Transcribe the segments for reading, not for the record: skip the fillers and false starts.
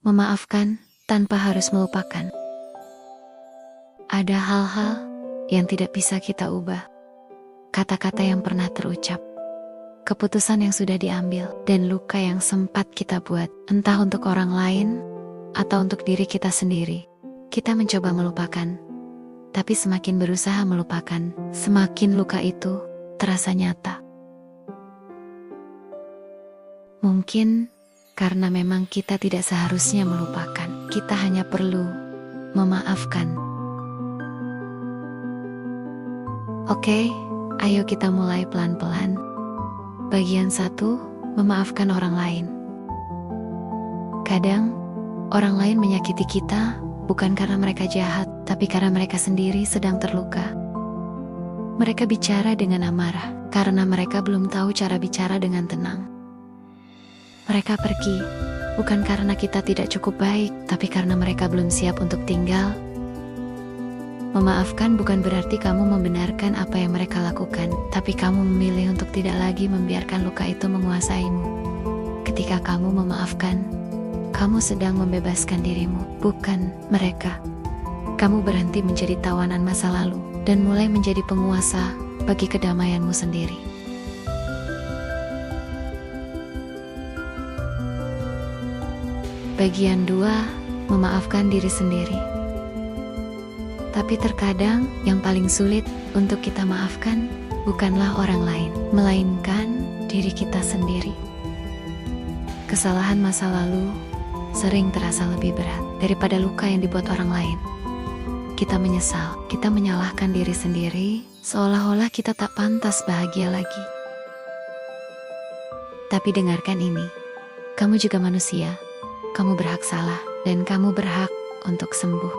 Memaafkan tanpa harus melupakan. Ada hal-hal yang tidak bisa kita ubah. Kata-kata yang pernah terucap, keputusan yang sudah diambil, dan luka yang sempat kita buat, entah untuk orang lain atau untuk diri kita sendiri. Kita mencoba melupakan, tapi semakin berusaha melupakan, semakin luka itu terasa nyata. Mungkin karena memang kita tidak seharusnya melupakan, kita hanya perlu memaafkan. Oke, ayo kita mulai pelan-pelan. Bagian 1, memaafkan orang lain. Kadang, orang lain menyakiti kita bukan karena mereka jahat, tapi karena mereka sendiri sedang terluka. Mereka bicara dengan amarah karena mereka belum tahu cara bicara dengan tenang. Mereka pergi bukan karena kita tidak cukup baik, tapi karena mereka belum siap untuk tinggal. Memaafkan bukan berarti kamu membenarkan apa yang mereka lakukan, tapi kamu memilih untuk tidak lagi membiarkan luka itu menguasaimu. Ketika kamu memaafkan, kamu sedang membebaskan dirimu, bukan mereka. Kamu berhenti menjadi tawanan masa lalu dan mulai menjadi penguasa bagi kedamaianmu sendiri. Bagian 2, memaafkan diri sendiri. Tapi terkadang yang paling sulit untuk kita maafkan bukanlah orang lain, melainkan diri kita sendiri. Kesalahan masa lalu sering terasa lebih berat daripada luka yang dibuat orang lain. Kita menyesal, kita menyalahkan diri sendiri, seolah-olah kita tak pantas bahagia lagi. Tapi dengarkan ini, kamu juga manusia. Kamu berhak salah, dan kamu berhak untuk sembuh.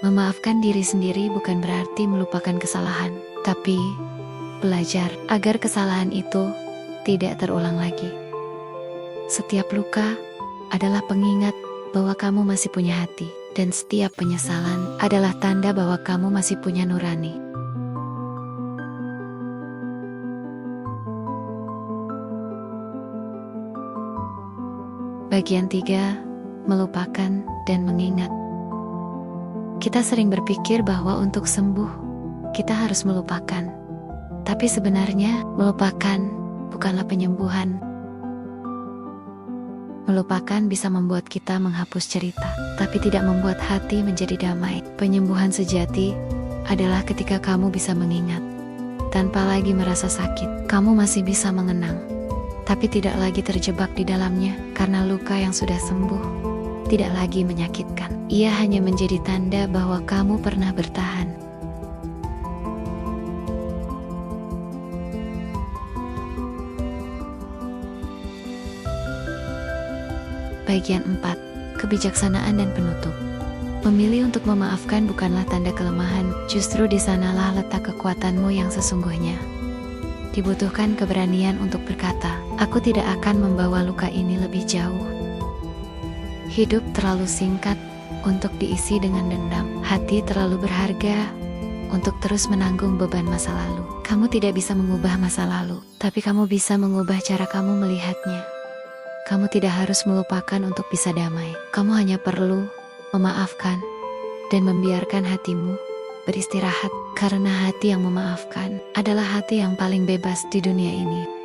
Memaafkan diri sendiri bukan berarti melupakan kesalahan, tapi belajar agar kesalahan itu tidak terulang lagi. Setiap luka adalah pengingat bahwa kamu masih punya hati, dan setiap penyesalan adalah tanda bahwa kamu masih punya nurani. Bagian 3, melupakan dan mengingat. Kita sering berpikir bahwa untuk sembuh, kita harus melupakan. Tapi sebenarnya, melupakan bukanlah penyembuhan. Melupakan bisa membuat kita menghapus cerita, tapi tidak membuat hati menjadi damai. Penyembuhan sejati adalah ketika kamu bisa mengingat. Tanpa lagi merasa sakit, kamu masih bisa mengenang. Tapi tidak lagi terjebak di dalamnya, karena luka yang sudah sembuh tidak lagi menyakitkan. Ia hanya menjadi tanda bahwa kamu pernah bertahan. Bagian 4, kebijaksanaan dan penutup. Memilih untuk memaafkan bukanlah tanda kelemahan, justru di sanalah letak kekuatanmu yang sesungguhnya. Dibutuhkan keberanian untuk berkata, "Aku tidak akan membawa luka ini lebih jauh." Hidup terlalu singkat untuk diisi dengan dendam. Hati terlalu berharga untuk terus menanggung beban masa lalu. Kamu tidak bisa mengubah masa lalu, tapi kamu bisa mengubah cara kamu melihatnya. Kamu tidak harus melupakan untuk bisa damai. Kamu hanya perlu memaafkan dan membiarkan hatimu beristirahat, karena hati yang memaafkan adalah hati yang paling bebas di dunia ini.